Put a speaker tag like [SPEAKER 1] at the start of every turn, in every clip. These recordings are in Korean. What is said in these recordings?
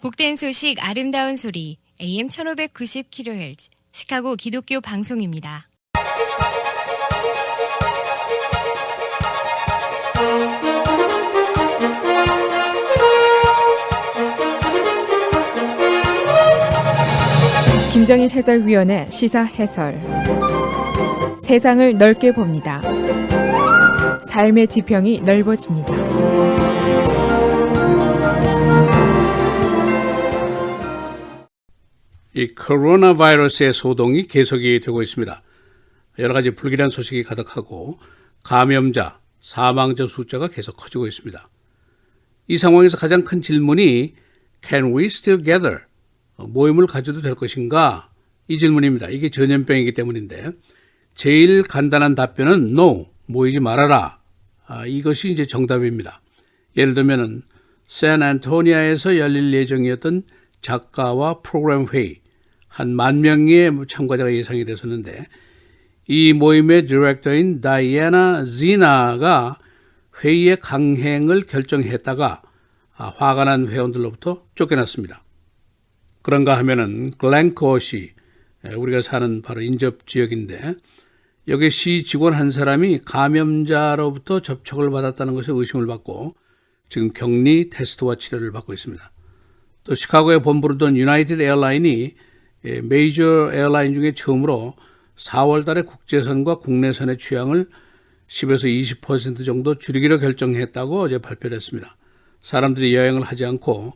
[SPEAKER 1] 복된 소식 아름다운 소리 AM 1590kHz 시카고 기독교 방송입니다.
[SPEAKER 2] 김정일 해설위원의 시사 해설. 세상을 넓게 봅니다. 삶의 지평이 넓어집니다.
[SPEAKER 3] 이 코로나 바이러스의 소동이 계속이 되고 있습니다. 여러 가지 불길한 소식이 가득하고 감염자, 사망자 숫자가 계속 커지고 있습니다. 이 상황에서 가장 큰 질문이 Can we still gather? 모임을 가져도 될 것인가? 이 질문입니다. 이게 전염병이기 때문인데 제일 간단한 답변은 No, 모이지 말아라. 이것이 이제 정답입니다. 예를 들면 샌안토니아에서 열릴 예정이었던 작가와 프로그램 회의, 한 10,000명의 참가자가 예상이 됐었는데 이 모임의 디렉터인 다이애나 지나가 회의의 강행을 결정했다가 화가 난 회원들로부터 쫓겨났습니다. 그런가 하면은 글렌코시, 우리가 사는 바로 인접 지역인데 여기 시 직원 한 사람이 감염자로부터 접촉을 받았다는 것에 의심을 받고 지금 격리 테스트와 치료를 받고 있습니다. 또 시카고에 본부를 둔 유나이티드 에어라인이 메이저 에어라인 중에 처음으로 4월 달에 국제선과 국내선의 취향을 10에서 20% 정도 줄이기로 결정했다고 어제 발표를 했습니다. 사람들이 여행을 하지 않고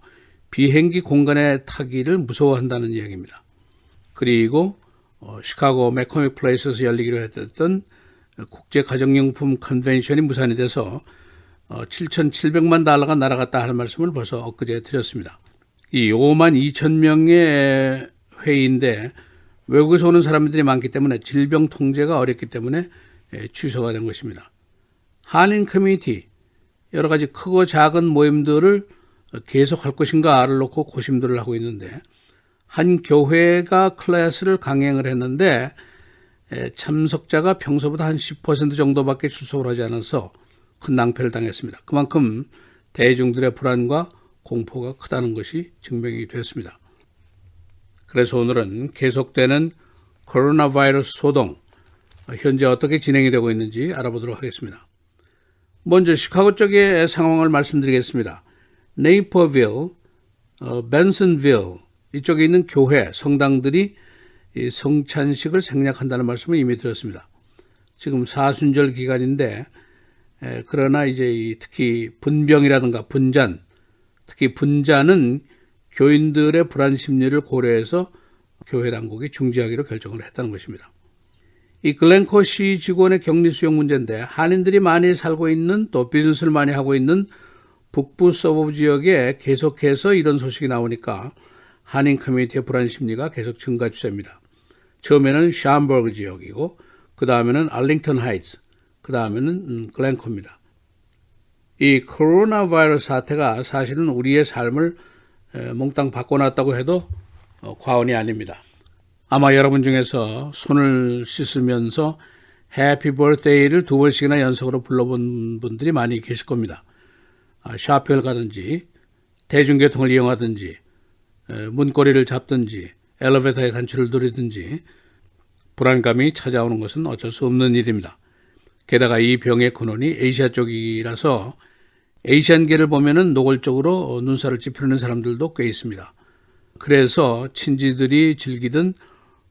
[SPEAKER 3] 비행기 공간에 타기를 무서워한다는 이야기입니다. 그리고 시카고 맥코믹 플레이스에서 열리기로 했던 국제가정용품 컨벤션이 무산이 돼서 $7,700만 날아갔다 하는 말씀을 벌써 엊그제 드렸습니다. 이 52,000명의 회의인데 외국에서 오는 사람들이 많기 때문에 질병 통제가 어렵기 때문에 취소가 된 것입니다. 한인 커뮤니티, 여러 가지 크고 작은 모임들을 계속할 것인가를 놓고 고심들을 하고 있는데 한 교회가 클래스를 강행을 했는데 참석자가 평소보다 한 10% 정도밖에 출석을 하지 않아서 큰 낭패를 당했습니다. 그만큼 대중들의 불안과 공포가 크다는 것이 증명이 됐습니다. 그래서 오늘은 계속되는 코로나 바이러스 소동, 현재 어떻게 진행이 되고 있는지 알아보도록 하겠습니다. 먼저 시카고 쪽의 상황을 말씀드리겠습니다. 네이퍼빌, 벤슨빌 이쪽에 있는 교회, 성당들이 이 성찬식을 생략한다는 말씀을 이미 드렸습니다. 지금 사순절 기간인데 그러나 이제 특히 분병이라든가 분잔, 특히 분잔은 교인들의 불안 심리를 고려해서 교회 당국이 중지하기로 결정을 했다는 것입니다. 이 글렌코시 직원의 격리 수용 문제인데 한인들이 많이 살고 있는 또 비즈니스를 많이 하고 있는 북부 서버브 지역에 계속해서 이런 소식이 나오니까 한인 커뮤니티의 불안 심리가 계속 증가 추세입니다. 처음에는 샴버그 지역이고 그 다음에는 알링턴 하이츠, 그 다음에는 글렌코입니다. 이 코로나 바이러스 사태가 사실은 우리의 삶을 몽땅 바꿔놨다고 해도 과언이 아닙니다. 아마 여러분 중에서 손을 씻으면서 해피 버스데이를 2번씩이나 연속으로 불러본 분들이 많이 계실 겁니다. 샤프를 가든지 대중교통을 이용하든지 문고리를 잡든지 엘리베이터의 단추를 누리든지 불안감이 찾아오는 것은 어쩔 수 없는 일입니다. 게다가 이 병의 근원이 아시아 쪽이라서 아시안계를 보면은 노골적으로 눈살을 찌푸리는 사람들도 꽤 있습니다. 그래서 친지들이 즐기던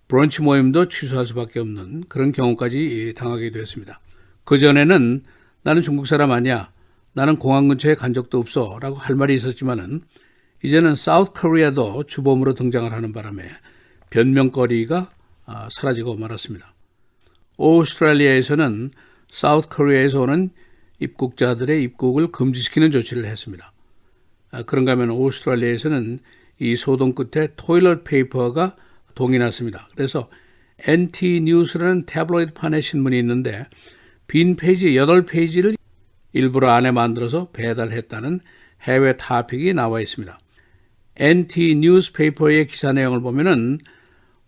[SPEAKER 3] 브런치 모임도 취소할 수밖에 없는 그런 경우까지 당하게 되었습니다. 그전에는 나는 중국 사람 아니야, 나는 공항 근처에 간 적도 없어 라고 할 말이 있었지만은 이제는 사우스 코리아도 주범으로 등장을 하는 바람에 변명거리가 사라지고 말았습니다. 오스트레일리아에서는 사우스 코리아에서 오는 입국자들의 입국을 금지시키는 조치를 했습니다. 그런가 하면 오스트레일리아에서는 이 소동 끝에 토일렛 페이퍼가 동이 났습니다. 그래서 NT 뉴스라는 태블로이드판의 신문이 있는데 빈 페이지 8페이지를 일부러 안에 만들어서 배달했다는 해외 타픽이 나와 있습니다. NT 뉴스페이퍼의 기사 내용을 보면은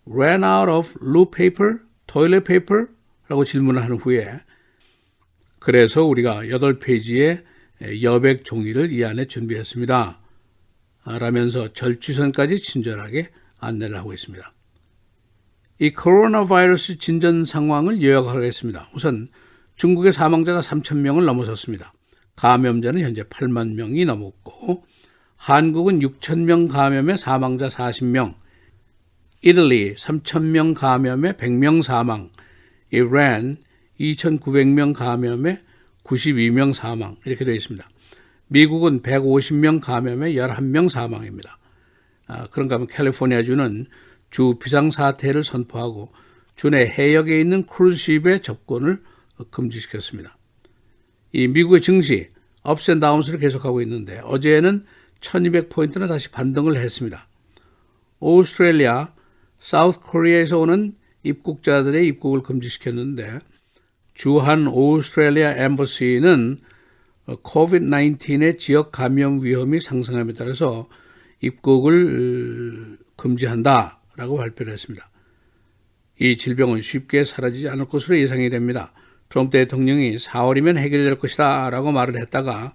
[SPEAKER 3] ran out of loo paper, toilet paper? 라고 질문을 한 후에 그래서 우리가 8페이지의 여백 종이를 이 안에 준비했습니다. 라면서 절취선까지 친절하게 안내를 하고 있습니다. 이 코로나 바이러스 진전 상황을 요약하겠습니다. 우선 중국의 사망자가 3,000명을 넘어섰습니다. 감염자는 현재 8만 명이 넘었고 한국은 6,000명 감염에 사망자 40명, 이탈리 3,000명 감염에 100명 사망, 이란 2,900명 감염에 92명 사망 이렇게 되어 있습니다. 미국은 150명 감염에 11명 사망입니다. 그런가 하면 캘리포니아주는 주 비상사태를 선포하고 주내 해역에 있는 크루즈십의 접근을 금지시켰습니다. 이 미국의 증시 업앤다운스를 계속하고 있는데 어제는 1200포인트나 다시 반등을 했습니다. 오스트레일리아, 사우스 코리아에서 오는 입국자들의 입국을 금지시켰는데 주한 오스트레일리아 엠버시는 COVID-19의 지역 감염 위험이 상승함에 따라서 입국을 금지한다라고 발표를 했습니다. 이 질병은 쉽게 사라지지 않을 것으로 예상이 됩니다. 트럼프 대통령이 4월이면 해결될 것이다 라고 말을 했다가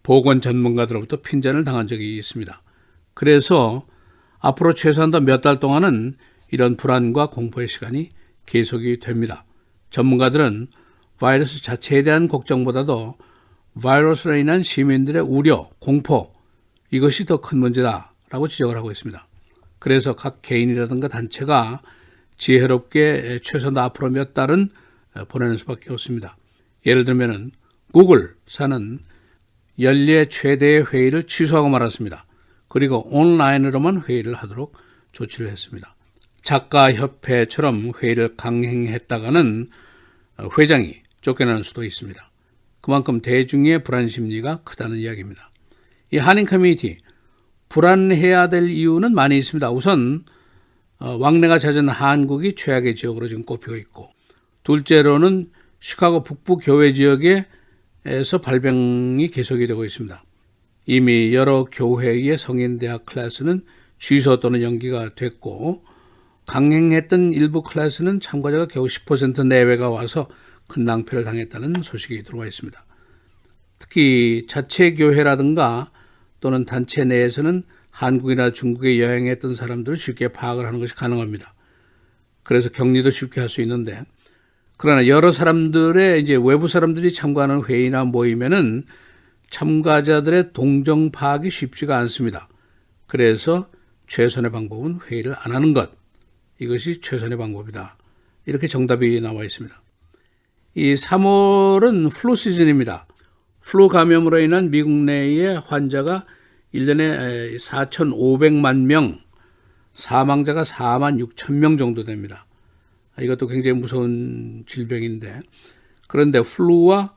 [SPEAKER 3] 보건 전문가들로부터 핀잔을 당한 적이 있습니다. 그래서 앞으로 최소한 더 몇 달 동안은 이런 불안과 공포의 시간이 계속이 됩니다. 전문가들은 바이러스 자체에 대한 걱정보다도 바이러스로 인한 시민들의 우려, 공포 이것이 더 큰 문제다라고 지적을 하고 있습니다. 그래서 각 개인이라든가 단체가 지혜롭게 최소한 앞으로 몇 달은 보내는 수밖에 없습니다. 예를 들면 구글사는 연례 최대의 회의를 취소하고 말았습니다. 그리고 온라인으로만 회의를 하도록 조치를 했습니다. 작가협회처럼 회의를 강행했다가는 회장이 쫓겨나는 수도 있습니다. 그만큼 대중의 불안 심리가 크다는 이야기입니다. 이 한인 커뮤니티 불안해야 될 이유는 많이 있습니다. 우선 왕래가 잦은 한국이 최악의 지역으로 지금 꼽히고 있고 둘째로는 시카고 북부 교외 지역에서 발병이 계속이 되고 있습니다. 이미 여러 교회의 성인 대학 클래스는 취소 또는 연기가 됐고 강행했던 일부 클래스는 참가자가 겨우 10% 내외가 와서 큰 낭패를 당했다는 소식이 들어와 있습니다. 특히 자체 교회라든가 또는 단체 내에서는 한국이나 중국에 여행했던 사람들을 쉽게 파악을 하는 것이 가능합니다. 그래서 격리도 쉽게 할 수 있는데 그러나 여러 사람들의 이제 외부 사람들이 참가하는 회의나 모임에는 참가자들의 동정 파악이 쉽지가 않습니다. 그래서 최선의 방법은 회의를 안 하는 것. 이것이 최선의 방법이다. 이렇게 정답이 나와 있습니다. 이 3월은 플루 시즌입니다. 플루 감염으로 인한 미국 내의 환자가 1년에 4,500만 명, 사망자가 4만 6천 명 정도 됩니다. 이것도 굉장히 무서운 질병인데 그런데 플루와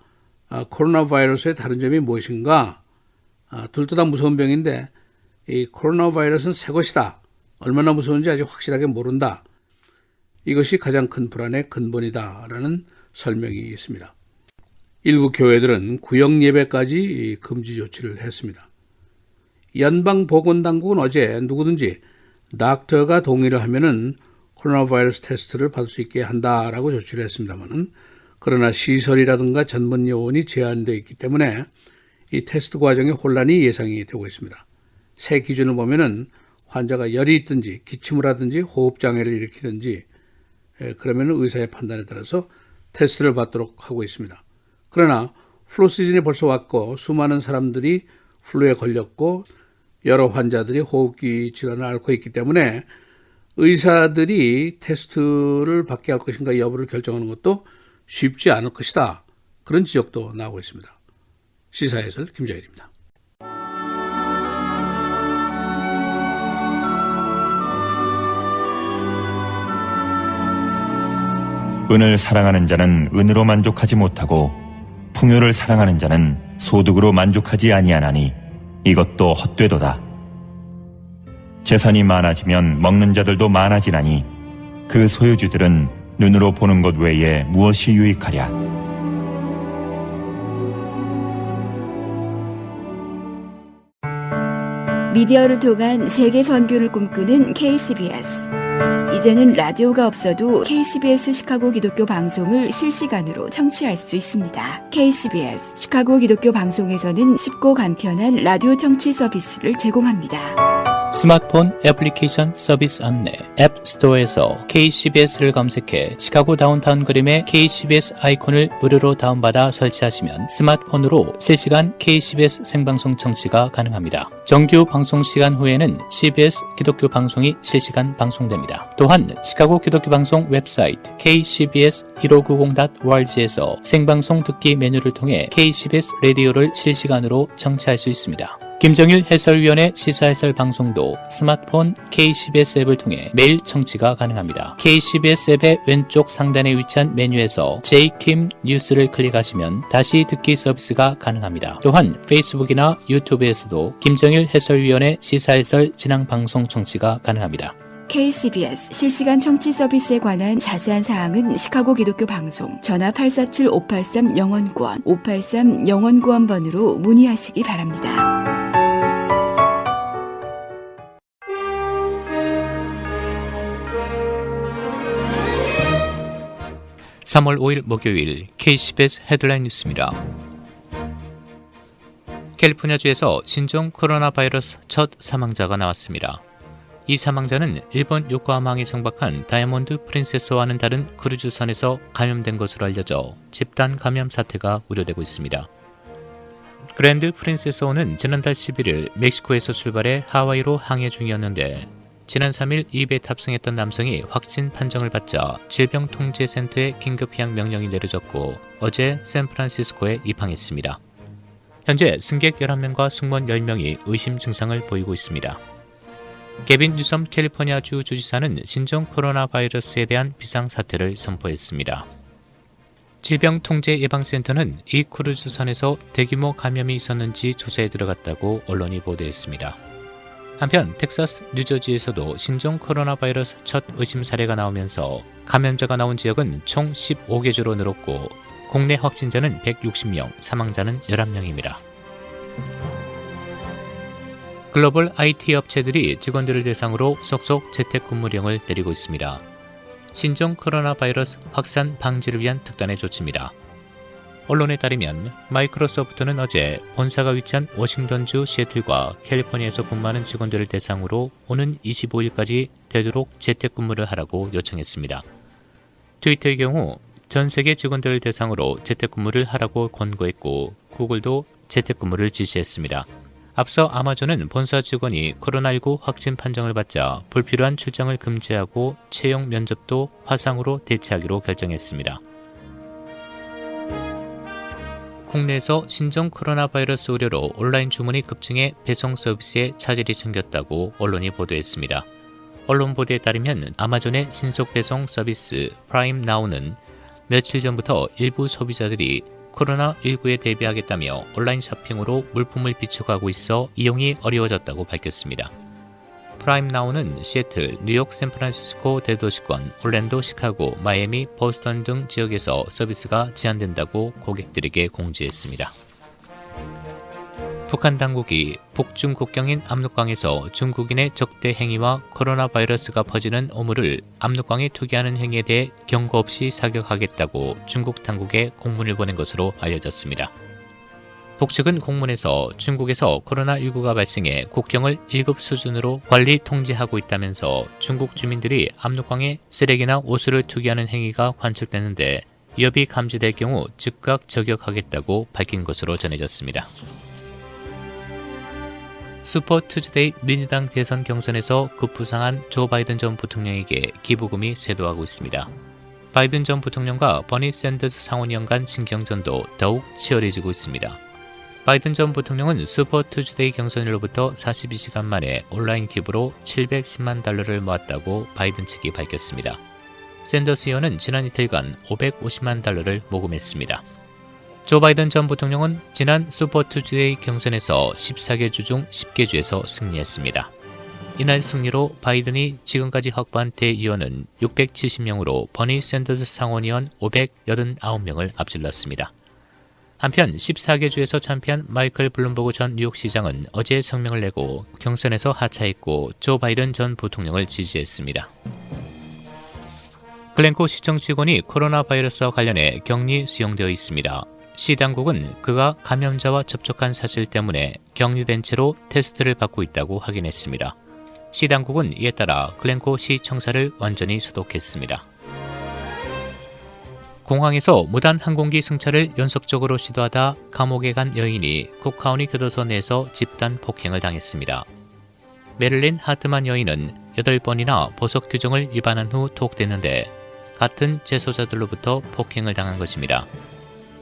[SPEAKER 3] 코로나 바이러스의 다른 점이 무엇인가? 둘 다 무서운 병인데 이 코로나 바이러스는 새 것이다. 얼마나 무서운지 아직 확실하게 모른다. 이것이 가장 큰 불안의 근본이다라는 설명이 있습니다. 일부 교회들은 구역 예배까지 금지 조치를 했습니다. 연방보건당국은 어제 누구든지 닥터가 동의를 하면은 코로나 바이러스 테스트를 받을 수 있게 한다라고 조치를 했습니다만 그러나 시설이라든가 전문 요원이 제한되어 있기 때문에 이 테스트 과정에 혼란이 예상이 되고 있습니다. 새 기준을 보면은 환자가 열이 있든지 기침을 하든지 호흡장애를 일으키든지 그러면 의사의 판단에 따라서 테스트를 받도록 하고 있습니다. 그러나 플루 시즌이 벌써 왔고 수많은 사람들이 플루에 걸렸고 여러 환자들이 호흡기 질환을 앓고 있기 때문에 의사들이 테스트를 받게 할 것인가 여부를 결정하는 것도 쉽지 않을 것이다. 그런 지적도 나오고 있습니다. 시사해설 김정일입니다.
[SPEAKER 4] 은을 사랑하는 자는 은으로 만족하지 못하고 풍요를 사랑하는 자는 소득으로 만족하지 아니하나니 이것도 헛되도다. 재산이 많아지면 먹는 자들도 많아지나니 그 소유주들은 눈으로 보는 것 외에 무엇이 유익하랴.
[SPEAKER 5] 미디어를 통한 세계 선교를 꿈꾸는 KCBS 이제는 라디오가 없어도 KCBS 시카고 기독교 방송을 실시간으로 청취할 수 있습니다. KCBS 시카고 기독교 방송에서는 쉽고 간편한 라디오 청취 서비스를 제공합니다.
[SPEAKER 6] 스마트폰 애플리케이션 서비스 안내 앱 스토어에서 KCBS를 검색해 시카고 다운타운 그림의 KCBS 아이콘을 무료로 다운받아 설치하시면 스마트폰으로 실시간 KCBS 생방송 청취가 가능합니다. 정규 방송 시간 후에는 CBS 기독교 방송이 실시간 방송됩니다. 또한 시카고 기독교 방송 웹사이트 kcbs1590.org에서 생방송 듣기 메뉴를 통해 KCBS 라디오를 실시간으로 청취할 수 있습니다. 김정일 해설위원의 시사해설 방송도 스마트폰 KCBS 앱을 통해 매일 청취가 가능합니다. KCBS 앱의 왼쪽 상단에 위치한 메뉴에서 J-Kim 뉴스를 클릭하시면 다시 듣기 서비스가 가능합니다. 또한 페이스북이나 유튜브에서도 김정일 해설위원의 시사해설 진행 방송 청취가 가능합니다.
[SPEAKER 5] KCBS 실시간 청취 서비스에 관한 자세한 사항은 시카고 기독교 방송 전화 847-583-영원구원 583-영원구원번으로 문의하시기 바랍니다.
[SPEAKER 6] 3월 5일 목요일 KCBS 헤드라인 뉴스입니다. 캘리포니아주에서 신종 코로나 바이러스 첫 사망자가 나왔습니다. 이 사망자는 일본 요코하마항에 정박한 다이아몬드 프린세스와는 다른 크루즈선에서 감염된 것으로 알려져 집단 감염 사태가 우려되고 있습니다. 그랜드 프린세스호는 지난달 11일 멕시코에서 출발해 하와이로 항해 중이었는데 지난 3일 이 배에 탑승했던 남성이 확진 판정을 받자 질병통제센터에 긴급희양 명령이 내려졌고 어제 샌프란시스코에 입항했습니다. 현재 승객 11명과 승무원 10명이 의심 증상을 보이고 있습니다. 게빈 뉴섬 캘리포니아주 주지사는 신종 코로나 바이러스에 대한 비상사태를 선포했습니다. 질병통제예방센터는 이 크루즈선에서 대규모 감염이 있었는지 조사에 들어갔다고 언론이 보도했습니다. 한편 텍사스, 뉴저지에서도 신종 코로나 바이러스 첫 의심 사례가 나오면서 감염자가 나온 지역은 총 15개 주로 늘었고 국내 확진자는 160명, 사망자는 11명입니다. 글로벌 IT 업체들이 직원들을 대상으로 속속 재택근무령을 내리고 있습니다. 신종 코로나 바이러스 확산 방지를 위한 특단의 조치입니다. 언론에 따르면 마이크로소프트는 어제 본사가 위치한 워싱턴주 시애틀과 캘리포니아에서 근무하는 직원들을 대상으로 오는 25일까지 되도록 재택근무를 하라고 요청했습니다. 트위터의 경우 전 세계 직원들을 대상으로 재택근무를 하라고 권고했고 구글도 재택근무를 지시했습니다. 앞서 아마존은 본사 직원이 코로나19 확진 판정을 받자 불필요한 출장을 금지하고 채용 면접도 화상으로 대체하기로 결정했습니다. 국내에서 신종 코로나 바이러스 우려로 온라인 주문이 급증해 배송 서비스에 차질이 생겼다고 언론이 보도했습니다. 언론 보도에 따르면 아마존의 신속 배송 서비스 프라임 나우는 며칠 전부터 일부 소비자들이 코로나19에 대비하겠다며 온라인 쇼핑으로 물품을 비축하고 있어 이용이 어려워졌다고 밝혔습니다. 프라임 나우는 시애틀, 뉴욕, 샌프란시스코 대도시권, 올랜도, 시카고, 마이애미, 보스턴 등 지역에서 서비스가 제한된다고 고객들에게 공지했습니다. 북한 당국이 북중 국경인 압록강에서 중국인의 적대 행위와 코로나 바이러스가 퍼지는 오물을 압록강에 투기하는 행위에 대해 경고 없이 사격하겠다고 중국 당국에 공문을 보낸 것으로 알려졌습니다. 북측은 공문에서 중국에서 코로나19가 발생해 국경을 1급 수준으로 관리 통제하고 있다면서 중국 주민들이 압록강에 쓰레기나 오수를 투기하는 행위가 관측되는데 위협이 감지될 경우 즉각 저격하겠다고 밝힌 것으로 전해졌습니다. 슈퍼 투즈데이 민주당 대선 경선에서 급부상한 조 바이든 전 부통령에게 기부금이 쇄도하고 있습니다. 바이든 전 부통령과 버니 샌더스 상원의원 간 신경전도 더욱 치열해지고 있습니다. 바이든 전 부통령은 슈퍼 투즈데이 경선일로부터 42시간 만에 온라인 기부로 $710만 달러를 모았다고 바이든 측이 밝혔습니다. 샌더스 의원은 지난 이틀간 $550만 달러를 모금했습니다. 조 바이든 전 부통령은 지난 슈퍼 투즈데이 경선에서 14개 주 중 10개 주에서 승리했습니다. 이날 승리로 바이든이 지금까지 확보한 대의원은 670명으로 버니 샌더스 상원의원 589명을 앞질렀습니다. 한편 14개 주에서 참패한 마이클 블룸버그 전 뉴욕시장은 어제 성명을 내고 경선에서 하차했고 조 바이든 전 부통령을 지지했습니다. 글렌코 시청 직원이 코로나 바이러스와 관련해 격리 수용되어 있습니다. 시 당국은 그가 감염자와 접촉한 사실 때문에 격리된 채로 테스트를 받고 있다고 확인했습니다. 시 당국은 이에 따라 글렌코 시 청사를 완전히 소독했습니다. 공항에서 무단 항공기 승차를 연속적으로 시도하다 감옥에 간 여인이 쿡카운티 교도소 내에서 집단 폭행을 당했습니다. 메릴린 하트만 여인은 8번이나 보석 규정을 위반한 후 투옥됐는데 같은 재소자들로부터 폭행을 당한 것입니다.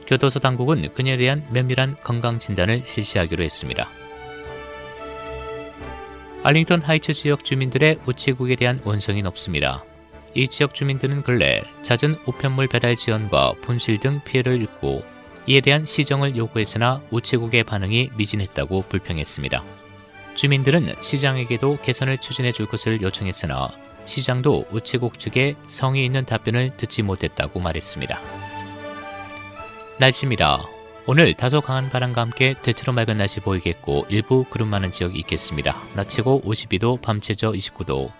[SPEAKER 6] 교도소 당국은 그녀에 대한 면밀한 건강 진단을 실시하기로 했습니다. 알링턴 하이츠 지역 주민들의 우체국에 대한 원성이 높습니다. 이 지역 주민들은 근래 잦은 우편물 배달 지연과 분실 등 피해를 입고 이에 대한 시정을 요구했으나 우체국의 반응이 미진했다고 불평했습니다. 주민들은 시장에게도 개선을 추진해 줄 것을 요청했으나 시장도 우체국 측의 성의 있는 답변을 듣지 못했다고 말했습니다. 날씨입니다. 오늘 다소 강한 바람과 함께 대체로 맑은 날씨 보이겠고 일부 구름 많은 지역이 있겠습니다. 낮 최고 52도, 밤 최저 29도.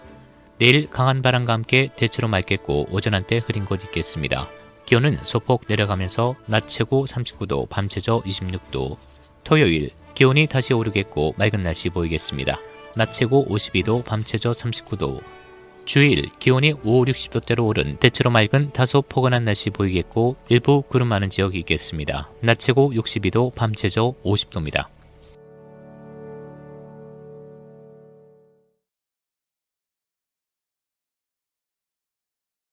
[SPEAKER 6] 내일 강한 바람과 함께 대체로 맑겠고 오전 한때 흐린 곳 있겠습니다. 기온은 소폭 내려가면서 낮 최고 39도, 밤 최저 26도. 토요일 기온이 다시 오르겠고 맑은 날씨 보이겠습니다. 낮 최고 52도, 밤 최저 39도. 주일 기온이 5, 60도대로 오른 대체로 맑은 다소 포근한 날씨 보이겠고 일부 구름 많은 지역이 있겠습니다. 낮 최고 62도, 밤 최저 50도입니다.